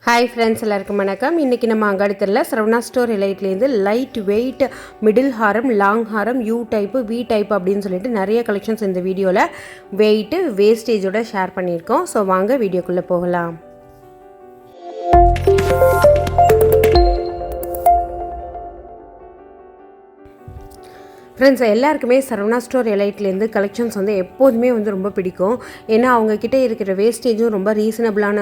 Hi friends, எல்லாருக்கும் வணக்கம். இன்றைக்கி நம்ம அங்காடித்தரில் சரவணா ஸ்டோர் எலைட்லேருந்து லைட் வெயிட் மிடில் ஹாரம், லாங் ஹாரம், யூ டைப்பு, வி டைப் அப்படின்னு சொல்லிட்டு நிறைய கலெக்ஷன்ஸ் இந்த வீடியோவில் வெயிட்டு வேஸ்டேஜோட ஷேர் பண்ணியிருக்கோம். ஸோ வாங்க வீடியோக்குள்ளே போகலாம். ஃப்ரெண்ட்ஸ், எல்லாருக்குமே சரவணா ஸ்டோர் எலைட்லேருந்து கலெக்ஷன்ஸ் எப்போதுமே ரொம்ப பிடிக்கும். ஏன்னா அவங்கக்கிட்ட இருக்கிற வேஸ்டேஜும் ரொம்ப ரீசனபிளான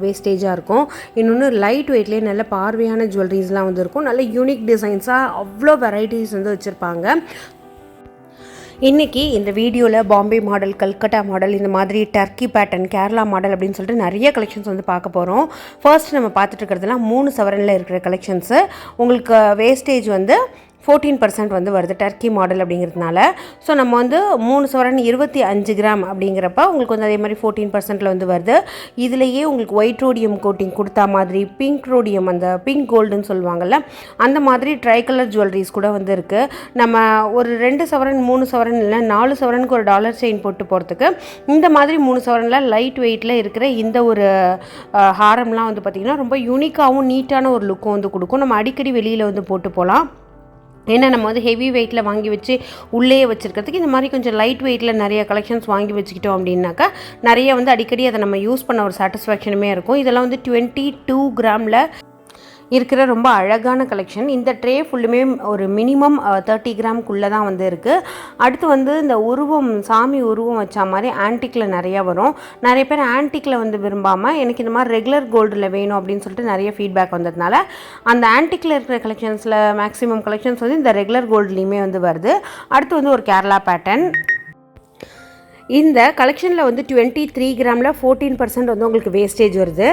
வேஸ்டேஜாக இருக்கும். இன்னொன்று லைட் வெயிட்லேயே நல்ல பார்வையான ஜுவல்லரிஸ்லாம் இருக்கும். நல்ல யூனிக் டிசைன்ஸாக அவ்வளோ வெரைட்டிஸ் வச்சுருப்பாங்க. இன்றைக்கி இந்த வீடியோவில் பாம்பே மாடல், கல்கட்டா மாடல், இந்த மாதிரி டர்க்கி பேட்டர்ன், கேரளா மாடல் அப்படின்னு சொல்லிட்டு நிறைய கலெக்ஷன்ஸ் பார்க்க போகிறோம். ஃபர்ஸ்ட் நம்ம பார்த்துட்டு இருக்கிறதுலாம் 3 சவரனில் இருக்கிற கலெக்ஷன்ஸு. உங்களுக்கு வேஸ்டேஜ் 14% வருது டர்க்கி மாடல் அப்படிங்கிறதுனால. ஸோ நம்ம 3 சவரன் 25 கிராம் அப்படிங்கிறப்ப உங்களுக்கு அதே மாதிரி 14% வருது. இதுலேயே உங்களுக்கு ஒயிட் ரோடியம் கோட்டிங் கொடுத்தா மாதிரி, பிங்க் ரோடியம், அந்த பிங்க் கோல்டுன்னு சொல்லுவாங்கள்ல, அந்த மாதிரி ட்ரை கலர் ஜுவல்லரிஸ் கூட இருக்குது. நம்ம ஒரு 2 சவரன் 3 சவரன் இல்லை 4 சவரனுக்கு ஒரு டாலர் செயின் போட்டு போகிறதுக்கு இந்த மாதிரி 3 சவரனில் லைட் வெயிட்டில் இருக்கிற இந்த ஒரு ஹாரம்லாம் பார்த்திங்கன்னா ரொம்ப யூனிக்காகவும் நீட்டான ஒரு லுக்கும் கொடுக்கும். நம்ம அடிக்கடி வெளியில் போட்டு போகலாம். ஏன்னா நம்ம ஹெவி வெயிட்டில் வாங்கி வச்சு உள்ளே வச்சுருக்கிறதுக்கு இந்த மாதிரி கொஞ்சம் லைட் வெயிட்டில் நிறைய கலெக்ஷன்ஸ் வாங்கி வச்சுக்கிட்டோம் அப்படின்னாக்கா நிறைய அடிக்கடி அதை நம்ம யூஸ் பண்ண ஒரு சாட்டிஸ்ஃபேக்ஷனுமே இருக்கும். இதெல்லாம் 22 கிராமில் இருக்கிற ரொம்ப அழகான கலெக்ஷன். இந்த ட்ரே ஃபுல்லுமே ஒரு மினிமம் 30 கிராம்குள்ளே தான் இருக்குது. அடுத்து இந்த உருவம், சாமி உருவம் வச்சா மாதிரி ஆன்டிக்கில் நிறையா வரும். நிறைய பேர் ஆன்டிக்கில் விரும்பாமல் எனக்கு இந்த மாதிரி ரெகுலர் கோல்டில் வேணும் அப்படின்னு சொல்லிட்டு நிறைய ஃபீட்பேக் வந்ததுனால அந்த ஆன்டிக்கில் இருக்கிற கலெக்ஷன்ஸில் மேக்ஸிமம் கலெக்ஷன்ஸ் இந்த ரெகுலர் கோல்டுலேயுமே வருது. அடுத்து ஒரு கேரளா பேட்டர்ன். இந்த கலெக்ஷனில் 23 கிராமில் 14% உங்களுக்கு வேஸ்டேஜ் வருது.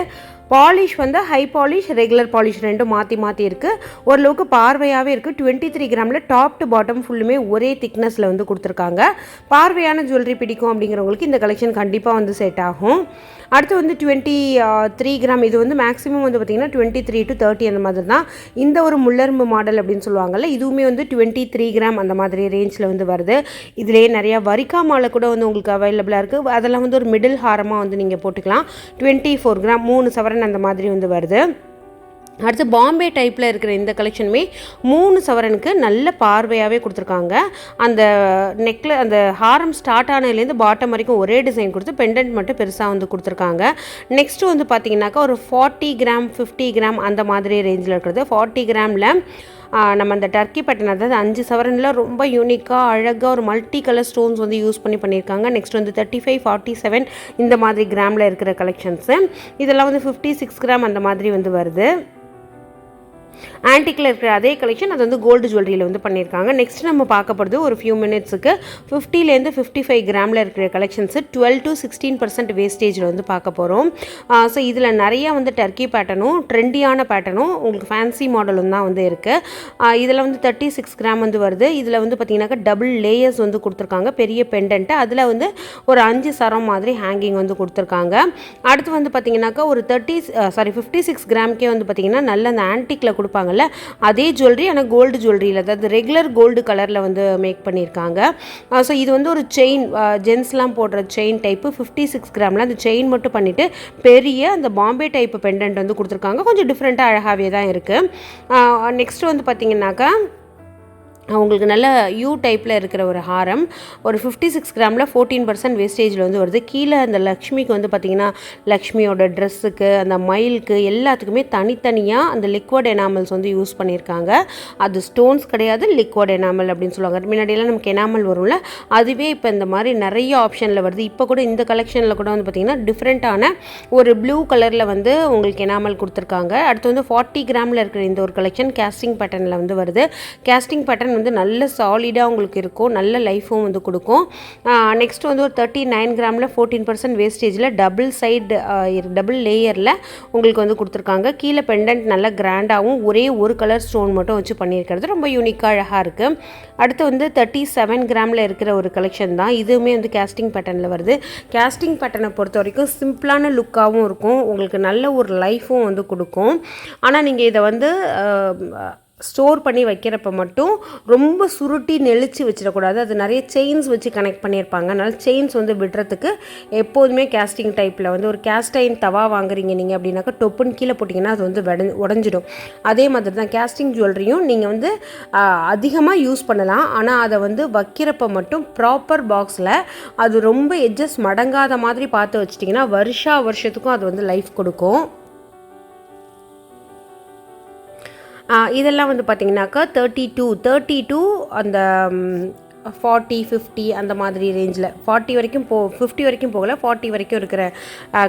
Polish high polish, regular polish ரெண்டும் மாற்றி இருக்குது. ஓரளவுக்கு பார்வையாகவே இருக்குது. 23 கிராமில் டாப் டு பாட்டம் ஃபுல்லுமே ஒரே திக்னஸில் கொடுத்துருக்காங்க. பார்வையான ஜுவல்லரி பிடிக்கும் அப்படிங்கிறவங்களுக்கு இந்த கலெக்ஷன் கண்டிப்பாக செட் ஆகும். அடுத்து 23 கிராம். இது மேக்ஸிமம் பார்த்திங்கன்னா 23 to 30 அந்த மாதிரி தான். இந்த ஒரு முள்ளரும்பு மாடல் அப்படின்னு சொல்லுவாங்கள்ல, இதுவுமே 23 கிராம் அந்த மாதிரி ரேஞ்சில் வருது. இதிலே நிறையா வரிக்கா மாலை கூட உங்களுக்கு அவைலபிளாக இருக்குது. அதெல்லாம் ஒரு மிடில் ஹாரமாக நீங்கள் போட்டுக்கலாம். 24 கிராம் 3 சவரன் அந்த மாதிரி வருது. அடுத்து பாம்பே டைப்பில் இருக்கிற இந்த கலெக்ஷனுமே 3 சவரனுக்கு நல்ல பார்வையாகவே கொடுத்துருக்காங்க. அந்த நெக்கில் அந்த ஹாரம் ஸ்டார்ட் ஆனதுலேருந்து பாட்டம் வரைக்கும் ஒரே டிசைன் கொடுத்து பெண்டன்ட் மட்டும் பெருசாக கொடுத்துருக்காங்க. நெக்ஸ்ட்டு பார்த்திங்கனாக்கா ஒரு 40 கிராம் 50 கிராம் அந்த மாதிரி ரேஞ்சில் இருக்கிறது. 40 கிராமில் நம்ம அந்த டர்க்கி பேட்டர்ன், அதாவது 5 சவரனில் ரொம்ப யூனிக்காக அழகாக ஒரு மல்டி கலர் ஸ்டோன்ஸ் யூஸ் பண்ணியிருக்காங்க. நெக்ஸ்ட் 35, 47 இந்த மாதிரி கிராமில் இருக்கிற கலெக்ஷன்ஸு. இதெல்லாம் 56 கிராம் அந்த மாதிரி வருது. ஆன்டிக்கில் இருக்கிற அதே கலெக்ஷன் அது கோல்டு ஜுவல்லரியில் பண்ணியிருக்காங்க. நெக்ஸ்ட் நம்ம பார்க்க போகிறது ஒரு ஃபியூ மினிட்ஸுக்கு 50லேருந்து 55 கிராமில் இருக்கிற கலெக்ஷன்ஸு 12 to 16% வேஸ்டேஜில் பார்க்க போகிறோம். ஸோ இதில் நிறையா டர்க்கி பேட்டர்னும் ட்ரெண்டியான பேட்டர்னும் உங்களுக்கு ஃபேன்சி மாடலும் தான் இருக்குது. இதில் 36 கிராம் வருது. இதில் பார்த்திங்கனாக்கா டபுள் லேயர்ஸ் கொடுத்துருக்காங்க. பெரிய பெண்டன்ட்டு அதில் ஒரு 5 சரம் மாதிரி ஹேங்கிங் கொடுத்துருக்காங்க. அடுத்து பார்த்திங்கனாக்கா ஒரு 56 கிராம்க்கே பார்த்திங்கன்னா நல்ல அந்த ஆன்டிக்கில் கொடுப்பாங்கல்ல, அதே ஜுவல்லரி ஆனால் கோல்டு ஜுவல்லரியில், அதாவது ரெகுலர் கோல்டு கலரில் மேக் பண்ணியிருக்காங்க. ஸோ இது ஒரு செயின், ஜென்ஸ்லாம் போடுற செயின் டைப்பு 56 கிராமில் அந்த செயின் மட்டும் பண்ணிவிட்டு பெரிய அந்த பாம்பே டைப்பு பெண்டன்ட் கொடுத்துருக்காங்க. கொஞ்சம் டிஃப்ரெண்ட்டாக அழகாகவே தான் இருக்குது. நெக்ஸ்ட்டு பார்த்திங்கனாக்கா உங்களுக்கு நல்ல யூ டைப்பில் இருக்கிற ஒரு ஹாரம், ஒரு 56 கிராமில் 14% வேஸ்டேஜில் வருது. கீழே அந்த லக்ஷ்மிக்கு பார்த்திங்கன்னா லக்ஷ்மியோட ட்ரெஸ்ஸுக்கு, அந்த மயிலுக்கு எல்லாத்துக்குமே தனித்தனியாக அந்த லிக்விட் எனாமல்ஸ் யூஸ் பண்ணியிருக்காங்க. அது ஸ்டோன்ஸ் கிடையாது, லிக்விட் எனாமல் அப்படின்னு சொல்லுவாங்க. முன்னாடியெல்லாம் நமக்கு எனாமல் வரும்ல, அதுவே இப்போ இந்த மாதிரி நிறைய ஆப்ஷனில் வருது. இப்போ கூட இந்த கலெக்ஷனில் கூட பார்த்திங்கன்னா டிஃப்ரெண்ட்டான ஒரு ப்ளூ கலரில் உங்களுக்கு எனாமல் கொடுத்துருக்காங்க. அடுத்து 40 கிராமில் இருக்கிற இந்த ஒரு கலெக்ஷன் கேஸ்டிங் பேட்டர்னில் வருது. கேஸ்டிங் பேட்டர்ன் நல்ல சாலிடாக உங்களுக்கு இருக்கும், நல்ல லைஃபும் கொடுக்கும். நெக்ஸ்ட் ஒரு 39 கிராமில் 14% வேஸ்டேஜில் டபுள் லேயரில் உங்களுக்கு கொடுத்துருக்காங்க. கீழே பெண்டன்ட் நல்ல கிராண்டாகவும் ஒரே ஒரு கலர் ஸ்டோன் மட்டும் வச்சு பண்ணியிருக்கிறது ரொம்ப யூனிக்காக அழகாக இருக்குது. அடுத்து 37 கிராமில் இருக்கிற ஒரு கலெக்ஷன் தான். இதுவுமே கேஸ்டிங் பேட்டர்னில் வருது. கேஸ்டிங் பேட்டர்னை பொறுத்த வரைக்கும் சிம்பிளான லுக்காகவும் இருக்கும், உங்களுக்கு நல்ல ஒரு லைஃபும் கொடுக்கும். ஆனால் நீங்கள் இதை ஸ்டோர் பண்ணி வைக்கிறப்ப மட்டும் ரொம்ப சுருட்டி நெளிச்சு வச்சிடக்கூடாது. அது நிறைய செயின்ஸ் வச்சு கனெக்ட் பண்ணியிருப்பாங்க. அதனால் செயின்ஸ் வந்து விடுறதுக்கு எப்போதுமே கேஸ்டிங் டைப்பில் வந்து ஒரு கேஸ்ட் அயர்ன் தவா வாங்குறீங்க நீங்கள் அப்படின்னாக்கா டொப்புன்னு கீழே போட்டிங்கன்னா அது வந்து உடஞ்சிடும். அதே மாதிரி தான் கேஸ்டிங் ஜுவல்லரியும் நீங்கள் வந்து அதிகமாக யூஸ் பண்ணலாம். ஆனால் அதை வந்து வைக்கிறப்ப மட்டும் ப்ராப்பர் பாக்ஸில் அது ரொம்ப எட்ஜஸ் மடங்காத மாதிரி பார்த்து வச்சிட்டிங்கன்னா வருஷத்துக்கும் அது வந்து லைஃப் கொடுக்கும். இதெல்லாம் வந்து பார்த்திங்கனாக்கா 32 அந்த 40, 50 அந்த மாதிரி ரேஞ்சில் 40 வரைக்கும் 50 வரைக்கும் போகல, 40 வரைக்கும் இருக்கிற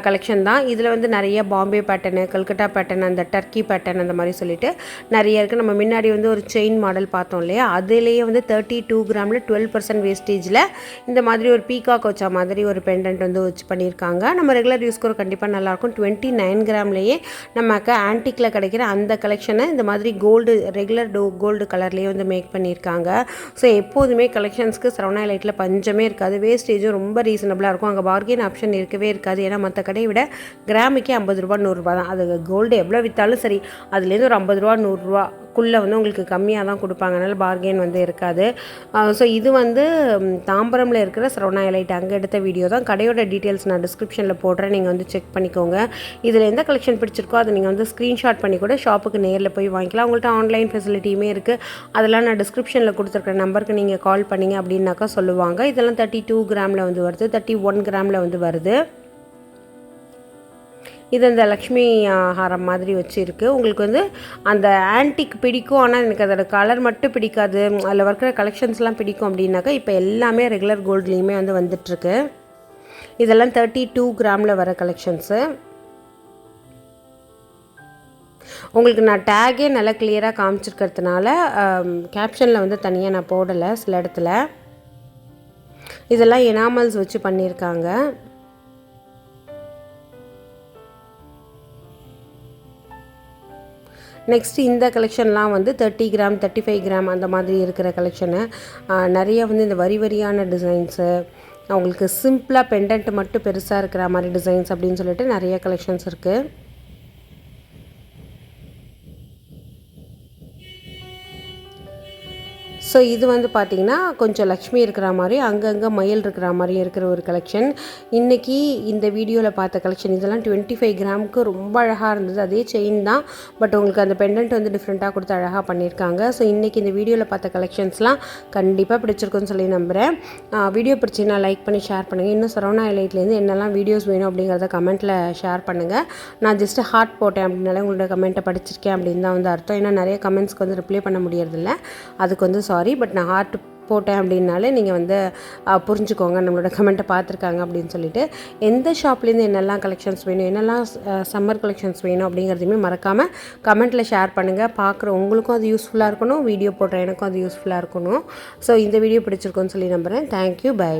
கலெக்ஷன் தான். இதில் வந்து நிறைய பாம்பே பேட்டர்னு, கல்கட்டா பேட்டர்ன், அந்த டர்க்கி பேட்டர்ன் அந்த மாதிரி சொல்லிட்டு நிறைய இருக்குது. நம்ம முன்னாடி வந்து ஒரு செயின் மாடல் பார்த்தோம் இல்லையா, அதுலேயே வந்து 32 கிராமில் 12% வேஸ்டேஜில் இந்த மாதிரி ஒரு பீகாக் வச்ச மாதிரி ஒரு பெண்டன்ட் வந்து வச்சு பண்ணியிருக்காங்க. நம்ம ரெகுலர் யூஸ்க்கு கண்டிப்பாக நல்லாயிருக்கும். 29 கிராம்லேயே நமக்கு ஆன்டிக்கில் கிடைக்கிற அந்த கலெக்ஷனை இந்த மாதிரி கோல்டு ரெகுலர் கோல்டு கலர்லேயே வந்து மேக் பண்ணியிருக்காங்க. ஸோ எப்போதுமே கலெக்ஷன்ஸ்க்கு சரவணா எலைட்டில் பஞ்சமே இருக்காது. வேஸ்டேஜும் ரொம்ப ரீசனபிளாக இருக்கும். அங்கே பார்கெயின் ஆப்ஷன் இருக்கவே இருக்காது. ஏன்னா மற்ற கடையை விட கிராமுக்கே 50 ரூபா 100 ரூபா தான். அது கோல்டு எவ்வளோ விற்றாலும் சரி, அதுலேருந்து ஒரு 50 ரூபா 100 ரூபாக்குள்ளே வந்து உங்களுக்கு கம்மியாக தான் கொடுப்பாங்க. அதனால் பார்கெயின் வந்து இருக்காது. ஸோ இது வந்து தாம்பரமில் இருக்கிற சரவணா எலைட் அங்கே எடுத்த வீடியோ தான். கடையோட டீட்டெயில்ஸ் நான் டிஸ்கிரிப்ஷனில் போடுறேன், நீங்கள் வந்து செக் பண்ணிக்கோங்க. இதில் எந்த கலெக்ஷன் பிடிச்சிருக்கோ அதை நீங்கள் வந்து ஸ்க்ரீன்ஷாட் பண்ணி கூட ஷாப்புக்கு நேரில் போய் வாங்கிக்கலாம். உங்கள்கிட்ட ஆன்லைன் ஃபெசிலிட்டியுமே இருக்குது. அதெல்லாம் நான் டிஸ்கிரிப்ஷனில் கொடுத்துருக்குற நம்பருக்கு நீங்கள் கால் பண்ணிங்க அப்படின்னாக்கா சொல்லுவாங்க. இதெல்லாம் 32 கிராமில் வந்து வருது, 31 கிராமில் வந்து வருது. இது அந்த லக்ஷ்மி ஹாரம் மாதிரி வச்சுருக்கு. உங்களுக்கு வந்து அந்த ஆன்டிக் பிடிக்கும், ஆனால் எனக்கு அதோட கலர் மட்டும் பிடிக்காது, அதில் இருக்கிற கலெக்ஷன்ஸ்லாம் பிடிக்கும் அப்படின்னாக்கா இப்போ எல்லாமே ரெகுலர் கோல்ட்லேயுமே வந்து வந்துட்டுருக்கு. இதெல்லாம் 32 கிராமில் வர கலெக்ஷன்ஸு. உங்களுக்கு நான் டேகே நல்லா கிளியராக காமிச்சிருக்கிறதுனால கேப்ஷனில் வந்து தனியாக நான் போடலை சில இடத்துல. இதெல்லாம் எனாமல்ஸ் வச்சு பண்ணியிருக்காங்க. நெக்ஸ்ட்டு இந்த கலெக்ஷன்லாம் வந்து 30 கிராம் 35 கிராம் அந்த மாதிரி இருக்கிற கலெக்ஷனு. நிறைய வந்து இந்த வரியான டிசைன்ஸு, அவங்களுக்கு சிம்பிளாக பெண்டன்ட் மட்டும் பெருசாக இருக்கிற மாதிரி டிசைன்ஸ் அப்படின்னு சொல்லிட்டு நிறைய கலெக்ஷன்ஸ் இருக்குது. ஸோ இது வந்து பார்த்திங்கன்னா கொஞ்சம் லக்ஷ்மி இருக்கிற மாதிரி, அங்கங்கே மயில் இருக்கிற மாதிரி இருக்கிற ஒரு கலெக்ஷன். இன்றைக்கி இந்த வீடியோவில் பார்த்த கலெக்ஷன் இதெல்லாம் 25 கிராமுக்கு ரொம்ப அழகாக இருந்தது. அதே செயின் தான், பட் உங்களுக்கு அந்த பெண்டன்ட் வந்து டிஃப்ரெண்ட்டாக கொடுத்து அழகாக பண்ணியிருக்காங்க. ஸோ இன்றைக்கி இந்த வீடியோவில் பார்த்த கலெக்ஷன்ஸ்லாம் கண்டிப்பாக பிடிச்சிருக்குன்னு சொல்லி நம்புகிறேன். வீடியோ பிடிச்சிங்கன்னா லைக் பண்ணி ஷேர் பண்ணுங்கள். இன்னும் சரவணா எலைட்லேருந்து என்னெல்லாம் வீடியோஸ் வேணும் அப்படிங்கிறத கமெண்ட்டில் ஷேர் பண்ணுங்கள். நான் ஜஸ்ட்டு ஹார்ட் போட்டேன் அப்படின்னால உங்களோட கமெண்ட்டை படிச்சிருக்கேன் அப்படின்னு தான் வந்து அர்த்தம். ஏன்னா நிறைய கமெண்ட்ஸ்க்கு வந்து ரிப்ளை பண்ண முடியறதில்ல, அதுக்கு வந்து சாரி. பட் நான் ஹார்ட் போட்டேன் அப்படின்னாலே நீங்கள் வந்து புரிஞ்சுக்கோங்க நம்மளோட கமெண்ட்டை பார்த்துருக்காங்க அப்படின்னு சொல்லிட்டு. எந்த ஷாப்லேருந்து என்னெல்லாம் கலெக்ஷன்ஸ் வேணும், என்னெல்லாம் சம்மர் கலெக்ஷன்ஸ் வேணும் அப்படிங்கிறதையுமே மறக்காமல் கமெண்ட்டில் ஷேர் பண்ணுங்கள். பார்க்குற உங்களுக்கும் அது யூஸ்ஃபுல்லாக இருக்கணும், வீடியோ போடுற எனக்கும் அது யூஸ்ஃபுல்லாக இருக்கணும். ஸோ இந்த வீடியோ பிடிச்சிருக்கோன்னு சொல்லி நம்புகிறேன். Thank you, by.